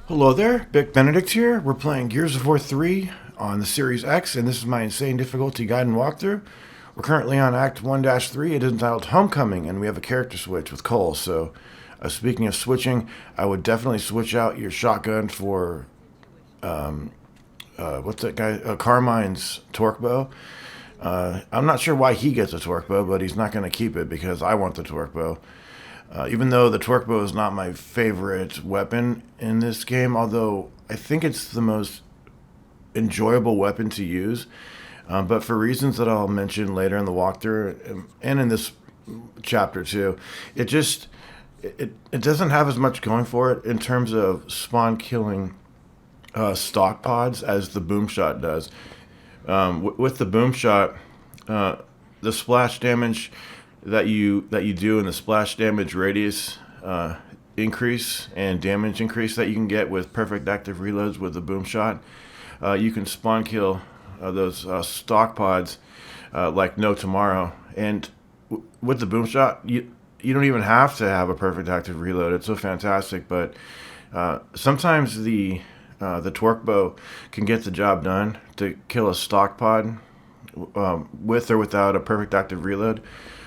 Hello there, Bick Benedict here. We're playing Gears of War 3 on the Series X, and this is my insane difficulty guide and walkthrough. We're currently on Act 1-3. It is entitled Homecoming, and we have a character switch with Cole. So, speaking of switching, I would definitely switch out your shotgun for, what's that guy? Carmine's torque bow. I'm not sure why he gets a torque bow, but he's not going to keep it because I want the torque bow. Even though the torque bow is not my favorite weapon in this game, although I think it's the most enjoyable weapon to use, but for reasons that I'll mention later in the walkthrough and in this chapter too, it doesn't have as much going for it in terms of spawn killing stock pods as the boom shot does. With the boom shot, the splash damage that you do in the splash damage radius increase and damage increase that you can get with perfect active reloads with the boom shot, you can spawn kill those stock pods like no tomorrow. And with the boom shot, you don't even have to have a perfect active reload. It's so fantastic. But sometimes the torque bow can get the job done to kill a stock pod with or without a perfect active reload.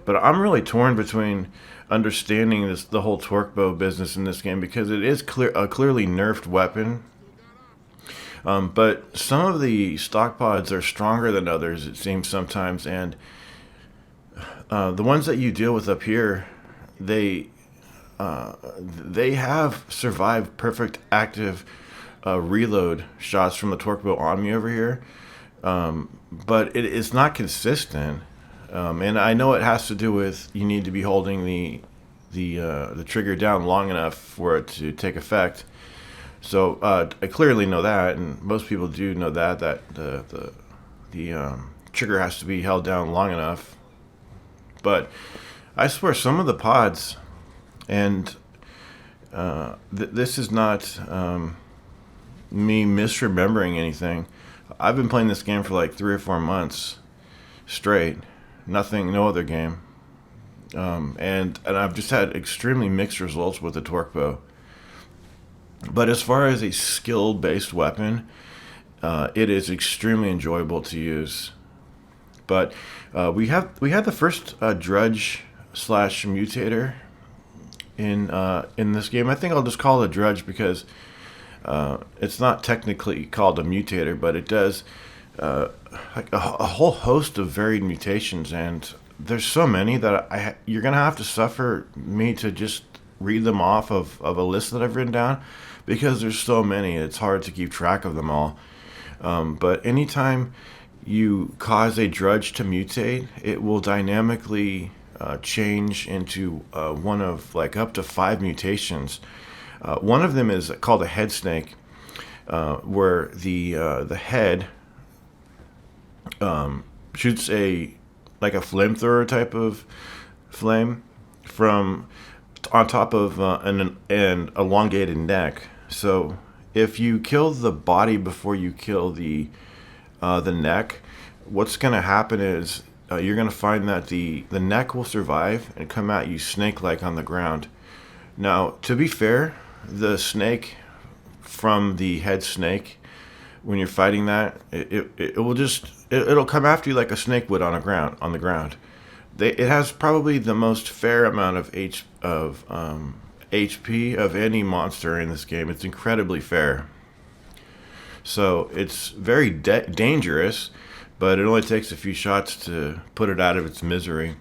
But I'm really torn between understanding the whole torque bow business in this game because it is a clearly nerfed weapon. But some of the stock pods are stronger than others, it seems sometimes, and the ones that you deal with up here, they have survived perfect active reload shots from the torque bow on me over here, but it's not consistent. And I know it has to do with you need to be holding the trigger down long enough for it to take effect. So I clearly know that, and most people do know that the trigger has to be held down long enough. But I swear some of the pods, and this is not me misremembering anything. I've been playing this game for like 3 or 4 months straight. Nothing, no other game, and I've just had extremely mixed results with the torque bow. But as far as a skill-based weapon, it is extremely enjoyable to use. But we had the first drudge slash mutator in this game. I think I'll just call it a drudge because it's not technically called a mutator, but it does. Like a whole host of varied mutations, and there's so many that you're gonna have to suffer me to just read them off of a list that I've written down because there's so many. It's hard to keep track of them all. But anytime you cause a drudge to mutate, it will dynamically change into one of like up to 5 mutations. One of them is called a head snake, where the head shoots a flamethrower type of flame from on top of an elongated neck. So if you kill the body before you kill the neck, what's going to happen is you're going to find that the neck will survive and come at you snake-like on the ground. Now, to be fair, the snake from the head snake, when you're fighting that, it'll come after you like a snake would on the ground. It has probably the most fair amount of HP of any monster in this game. It's incredibly fair. So it's very dangerous, but it only takes a few shots to put it out of its misery.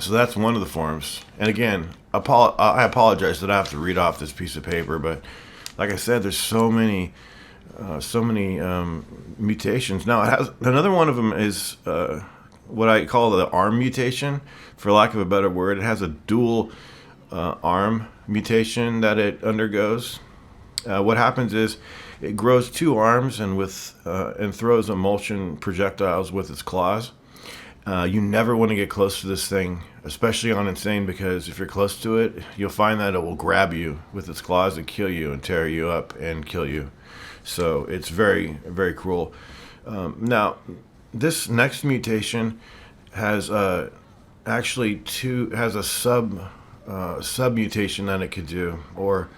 So that's one of the forms. And again, I apologize that I have to read off this piece of paper, but like I said, there's so many mutations. Now, it has another one of them is what I call the arm mutation, for lack of a better word. It has a dual arm mutation that it undergoes. What happens is it grows 2 arms and throws emulsion projectiles with its claws. You never want to get close to this thing, especially on Insane, because if you're close to it, you'll find that it will grab you with its claws and kill you and tear you up and kill you. So it's very, very cruel. Now, this next mutation has actually has a sub mutation that it could do, or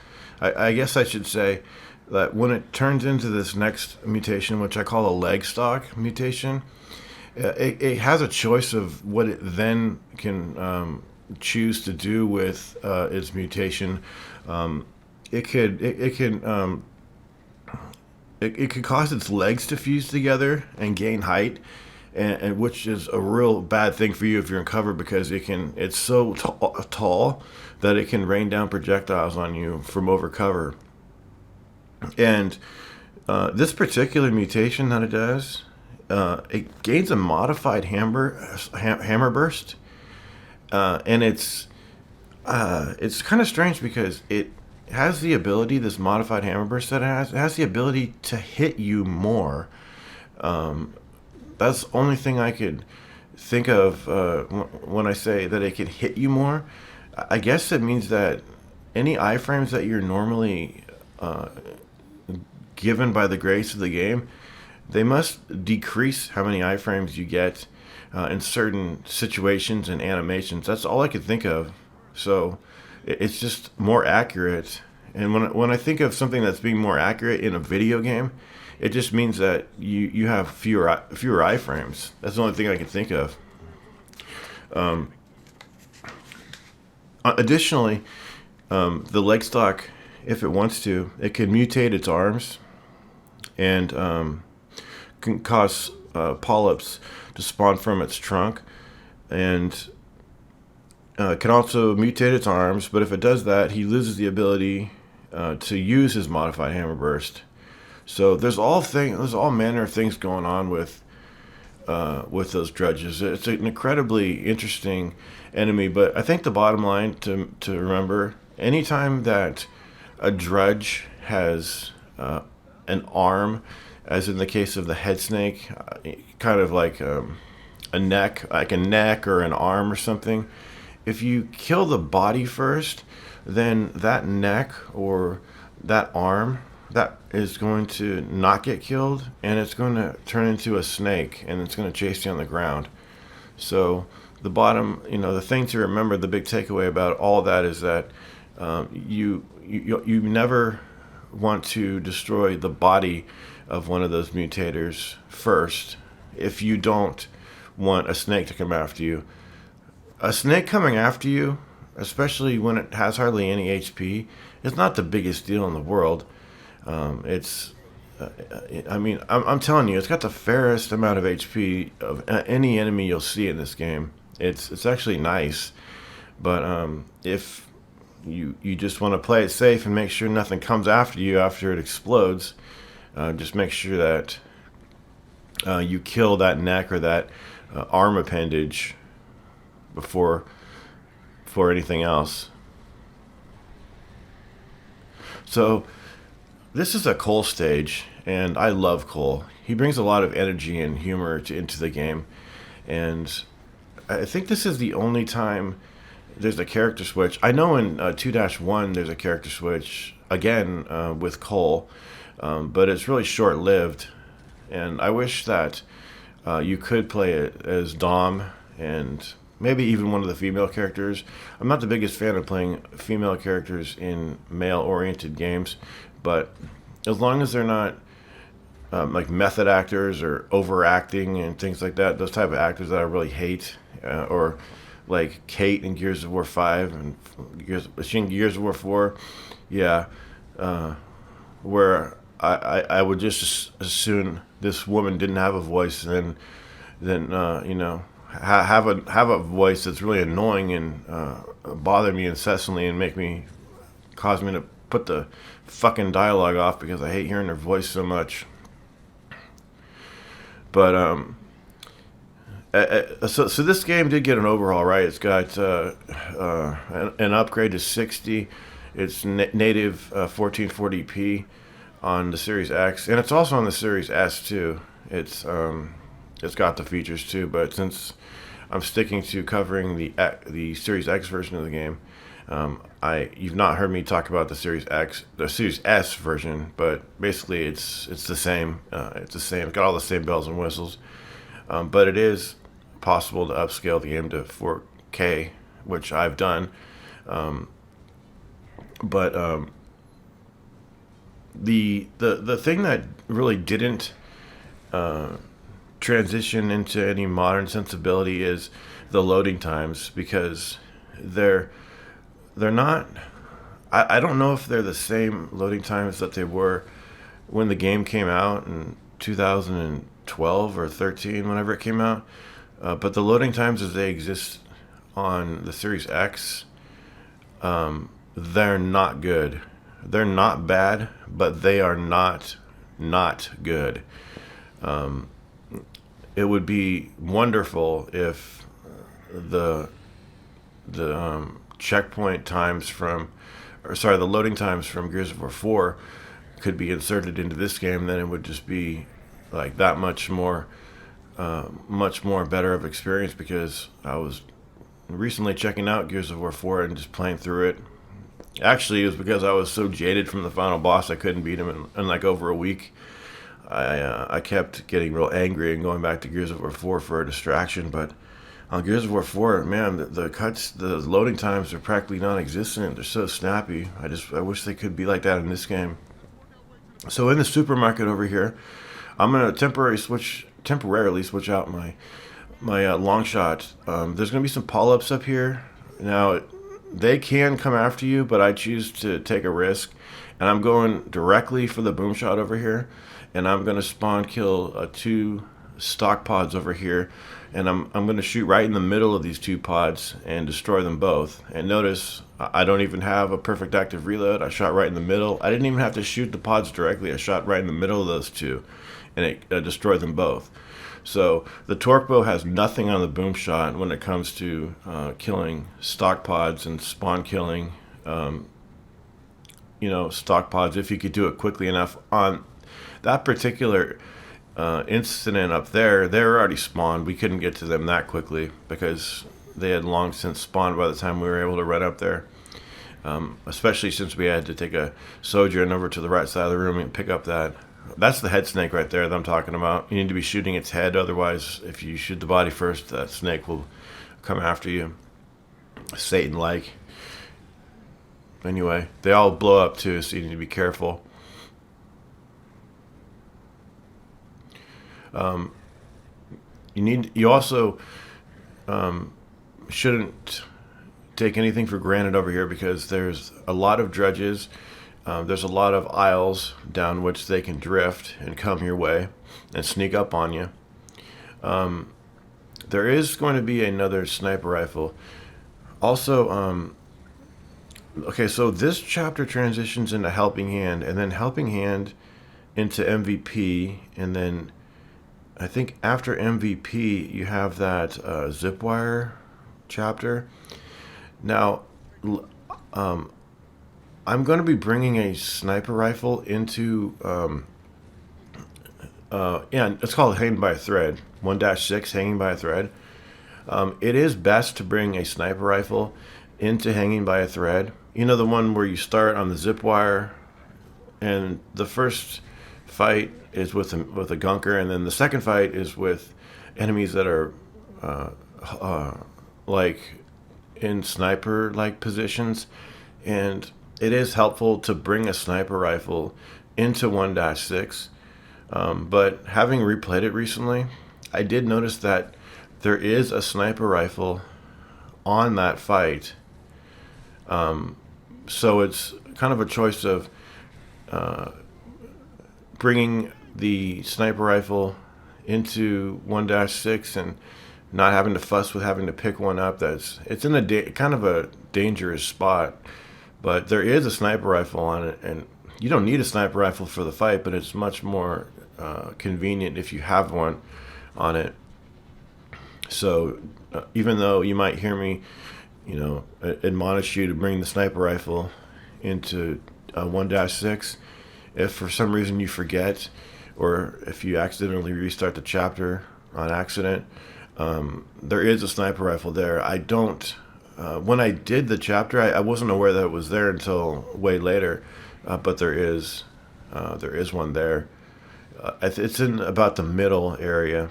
I guess I should say that when it turns into this next mutation, which I call a leg stock mutation, it has a choice of what it then can choose to do with its mutation. It can it could cause its legs to fuse together and gain height, and which is a real bad thing for you if you're in cover, because it's so tall that it can rain down projectiles on you from over cover. And this particular mutation that it does, it gains a modified hammer burst, and it's kind of strange because it has the ability, this modified hammer burst that it has the ability to hit you more. That's the only thing I could think of when I say that it can hit you more. I guess it means that any iframes that you're normally given by the grace of the game, they must decrease how many iframes you get in certain situations and animations. That's all I could think of. So it's just more accurate. And when I think of something that's being more accurate in a video game, it just means that you have fewer iframes. That's the only thing I can think of. Additionally, the leg stock, if it wants to, it can mutate its arms and can cause polyps to spawn from its trunk, and can also mutate its arms. But if it does that, he loses the ability to use his modified hammer burst. So there's all manner of things going on with those drudges. It's an incredibly interesting enemy, but I think the bottom line to remember, anytime that a drudge has an arm, as in the case of the head snake, kind of like a neck or an arm or something, if you kill the body first, then that neck or that arm, that is going to not get killed, and it's going to turn into a snake, and it's going to chase you on the ground. So the thing to remember, the big takeaway about all that is that you never want to destroy the body of one of those mutators first if you don't want a snake to come after you. A snake coming after you, especially when it has hardly any HP, is not the biggest deal in the world. I'm telling you, it's got the fairest amount of HP of any enemy you'll see in this game. It's actually nice, but if you just want to play it safe and make sure nothing comes after you after it explodes, just make sure that you kill that neck or that arm appendage before anything else. So this is a Cole stage, and I love Cole. He brings a lot of energy and humor into the game, and I think this is the only time there's a character switch. I know in 2-1 there's a character switch again with Cole, but it's really short-lived, and I wish that you could play it as Dom and maybe even one of the female characters. I'm not the biggest fan of playing female characters in male-oriented games, but as long as they're not like method actors or overacting and things like that, those type of actors that I really hate, or like Kate in Gears of War 5 and Gears of War 4, yeah, where I would just as soon this woman didn't have a voice than have a voice that's really annoying and bother me incessantly and cause me to put the fucking dialogue off because I hate hearing her voice so much. But so this game did get an overhaul, right? It's got an upgrade to 60. It's native 1440p on the Series X, and it's also on the Series S too. It's got the features too, but since I'm sticking to covering the Series X version of the game, you've not heard me talk about the Series S version, but basically it's the same. It's got all the same bells and whistles, but it is possible to upscale the game to 4K, which I've done. But The thing that really didn't transition into any modern sensibility is the loading times, because they're not. I don't know if they're the same loading times that they were when the game came out in 2012 or 13, whenever it came out. But the loading times as they exist on the Series X, they're not good. They're not bad, but they are not good. It would be wonderful if the checkpoint times from, the loading times from Gears of War 4 could be inserted into this game. Then it would just be like that much more better of experience, because I was recently checking out Gears of War 4 and just playing through it. Actually, it was because I was so jaded from the final boss, I couldn't beat him in like over a week. I kept getting real angry and going back to Gears of War 4 for a distraction. But on Gears of War 4, man, the loading times are practically non-existent. They're so snappy. I wish they could be like that in this game. So in the supermarket over here, I'm gonna temporarily switch out my long shot. There's gonna be some polyps up here. Now, they can come after you, but I choose to take a risk, and I'm going directly for the boom shot over here, and I'm gonna spawn kill 2 stock pods over here, and I'm gonna shoot right in the middle of these 2 pods and destroy them both. And notice I don't even have a perfect active reload. I shot right in the middle. I didn't even have to shoot the pods directly. I shot right in the middle of those 2, and it destroyed them both. So the torque bow has nothing on the boom shot when it comes to killing stock pods and spawn killing, stock pods, if you could do it quickly enough. On that particular incident up there, they were already spawned. We couldn't get to them that quickly because they had long since spawned by the time we were able to run up there. Especially since we had to take a sojourn over to the right side of the room and pick up that. That's the head snake right there that I'm talking about. You need to be shooting its head, otherwise if you shoot the body first, that snake will come after you. Satan-like. Anyway, they all blow up too, so you need to be careful. You also shouldn't take anything for granted over here, because there's a lot of drudges. There's a lot of aisles down which they can drift and come your way and sneak up on you. There is going to be another sniper rifle. Also, okay, so this chapter transitions into Helping Hand, and then Helping Hand into MVP, and then I think after MVP you have that Zipwire chapter. Now, I'm going to be bringing a sniper rifle into, it's called Hanging by a Thread, 1-6, Hanging by a Thread. It is best to bring a sniper rifle into Hanging by a Thread. You know, the one where you start on the zip wire, and the first fight is with a gunker, and then the second fight is with enemies that are like in sniper-like positions. And it is helpful to bring a sniper rifle into 1-6, but having replayed it recently, I did notice that there is a sniper rifle on that fight. So it's kind of a choice of bringing the sniper rifle into 1-6 and not having to fuss with having to pick one up. It's in a kind of a dangerous spot. But there is a sniper rifle on it, and you don't need a sniper rifle for the fight, but it's much more convenient if you have one on it. So even though you might hear me, admonish you to bring the sniper rifle into 1-6, if for some reason you forget, or if you accidentally restart the chapter on accident, there is a sniper rifle there. When I did the chapter, I wasn't aware that it was there until way later, but there is one there. It's in about the middle area.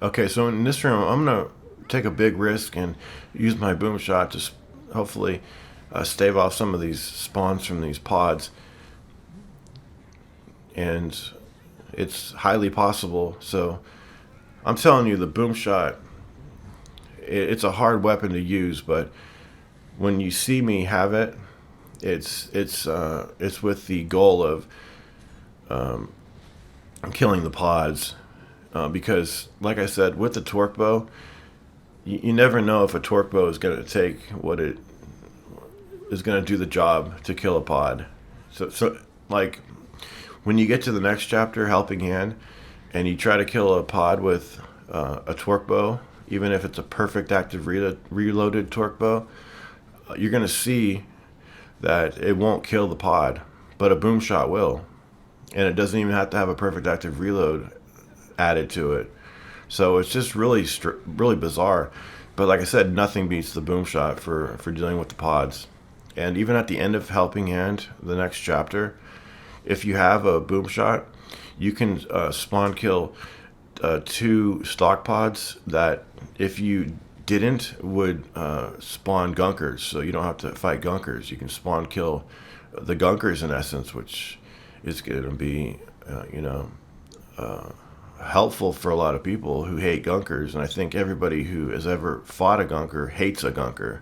Okay, so in this room, I'm gonna take a big risk and use my boom shot to hopefully stave off some of these spawns from these pods. and it's highly possible. So I'm telling you, the boom shot, it's a hard weapon to use, but when you see me have it, it's with the goal of killing the pods, because, like I said, with the torque bow, you never know if a torque bow is going to take what it is going to do the job to kill a pod. So like when you get to the next chapter, Helping Hand, and you try to kill a pod with a torque bow, even if it's a perfect active reloaded torque bow, you're going to see that it won't kill the pod, but a boom shot will. And it doesn't even have to have a perfect active reload added to it. So it's just really bizarre. But like I said, nothing beats the boom shot for dealing with the pods. And even at the end of Helping Hand, the next chapter, if you have a boom shot, you can spawn kill 2 stock pods that, if you didn't, would spawn gunkers. So you don't have to fight gunkers. You can spawn kill the gunkers in essence, which is going to be, helpful for a lot of people who hate gunkers. And I think everybody who has ever fought a gunker hates a gunker.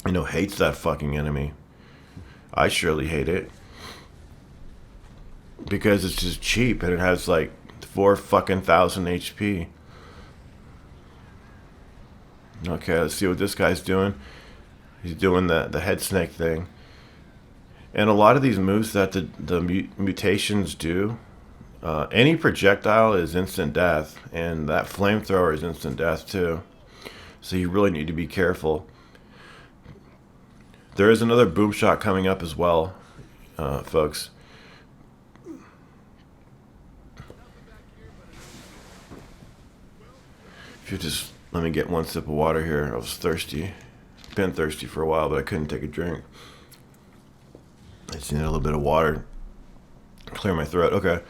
Hates that fucking enemy. I surely hate it because it's just cheap and it has like 4,000 HP. Okay, let's see what this guy's doing. He's doing the head snake thing. And a lot of these moves that the mutations do, any projectile is instant death, and that flamethrower is instant death too. So you really need to be careful. There is another boom shot coming up as well, folks. If you just let me get one sip of water here. I was thirsty. Been thirsty for a while, but I couldn't take a drink. I just need a little bit of water. Clear my throat. Okay.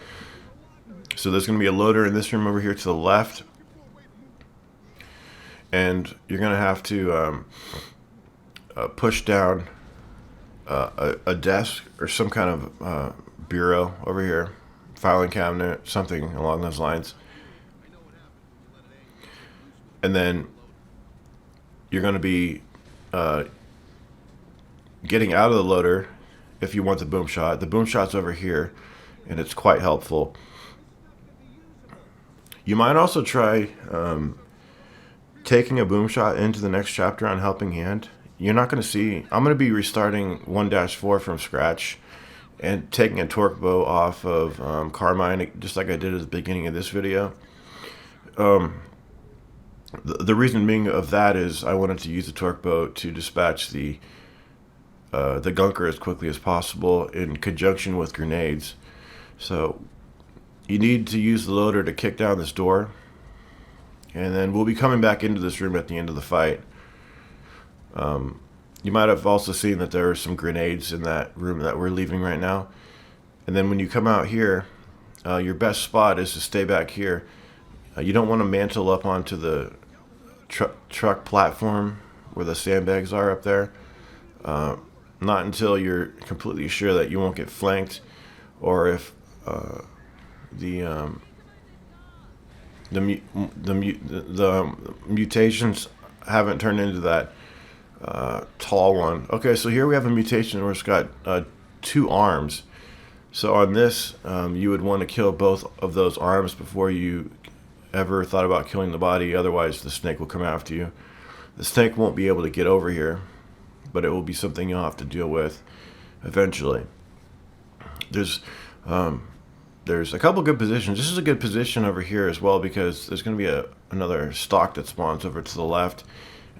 So there's going to be a loader in this room over here to the left. And you're going to have to push down a desk or some kind of bureau over here. Filing cabinet, something along those lines. And then you're going to be getting out of the loader if you want the boom shot. The boom shot's over here, and it's quite helpful. You might also try taking a boom shot into the next chapter on Helping Hand. You're not going to see... I'm going to be restarting 1-4 from scratch and taking a torque bow off of Carmine, just like I did at the beginning of this video. The reason being of that is I wanted to use the torque bow to dispatch the gunker as quickly as possible in conjunction with grenades. So you need to use the loader to kick down this door, and then we'll be coming back into this room at the end of the fight. You might have also seen that there are some grenades in that room that we're leaving right now. And then when you come out here, your best spot is to stay back here. You don't want to mantle up onto the truck platform where the sandbags are up there. Not until you're completely sure that you won't get flanked, or if the mutations haven't turned into that tall one. Okay, so here we have a mutation where it's got 2 arms. So on this, you would want to kill both of those arms before you ever thought about killing the body. Otherwise, the snake will come after you. The snake won't be able to get over here, but it will be something you'll have to deal with eventually. There's a couple good positions. This is a good position over here as well, because there's going to be another stock that spawns over to the left,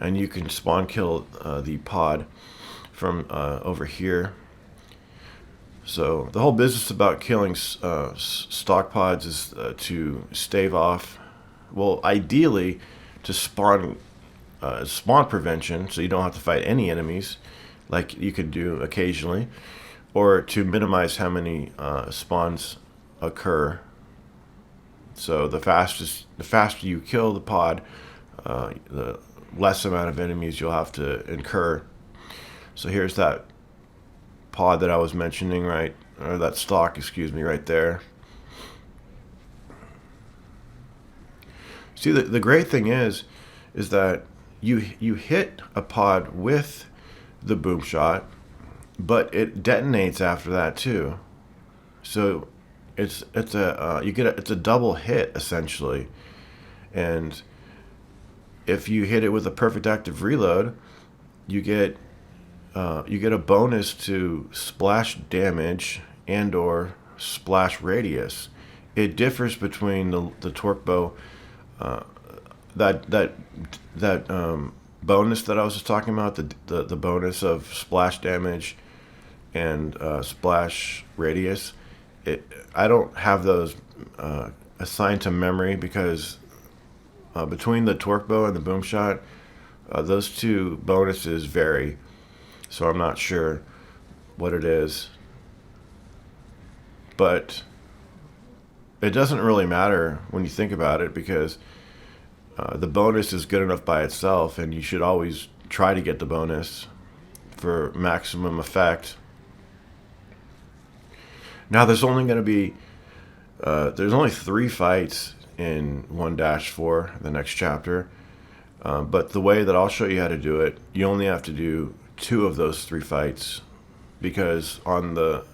and you can spawn kill the pod from over here. So the whole business about killing stock pods is to stave off, well, ideally to spawn prevention, so you don't have to fight any enemies like you could do occasionally, or to minimize how many spawns occur. So the faster you kill the pod, the less amount of enemies you'll have to incur. So here's that pod that I was mentioning right or that stock, excuse me, right there. See, the great thing is that you hit a pod with the boom shot, but it detonates after that too. So it's a double hit essentially, and if you hit it with a perfect active reload, you get a bonus to splash damage and or splash radius. It differs between the torque bow, that that that bonus that I was just talking about, the bonus of splash damage and splash radius. I don't have those assigned to memory because between the torque bow and the boom shot, those two bonuses vary. So I'm not sure what it is, but it doesn't really matter when you think about it because the bonus is good enough by itself, and you should always try to get the bonus for maximum effect. Now there's only going to be there's only 3 fights in 1-4, the next chapter. But the way that I'll show you how to do it, you only have to do 2 of those 3 fights, because on the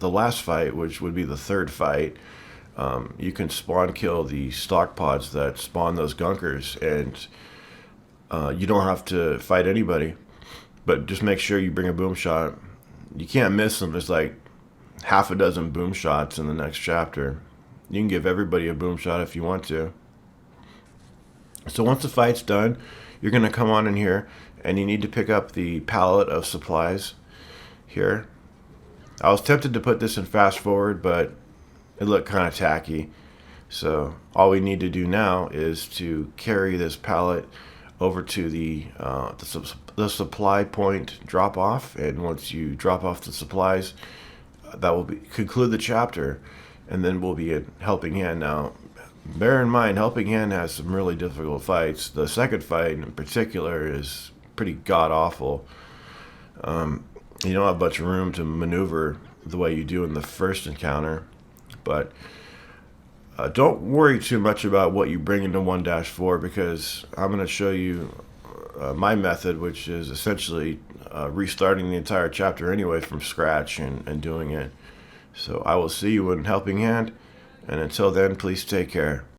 last fight, which would be the 3rd fight, you can spawn kill the stock pods that spawn those gunkers, and you don't have to fight anybody, but just make sure you bring a boom shot. You can't miss them. There's like half a dozen boom shots in the next chapter. You can give everybody a boom shot if you want to. So once the fight's done, you're going to come on in here and you need to pick up the pallet of supplies here. I was tempted to put this in fast forward, but it looked kind of tacky. So all we need to do now is to carry this pallet over to the supply point drop off, and once you drop off the supplies, that will conclude the chapter, and then we'll be in Helping Hand. Now, bear in mind, Helping Hand has some really difficult fights. The second fight in particular is pretty god-awful. You don't have much room to maneuver the way you do in the first encounter, but don't worry too much about what you bring into 1-4, because I'm going to show you my method, which is essentially restarting the entire chapter anyway from scratch and doing it. So I will see you in Helping Hand, and until then, please take care.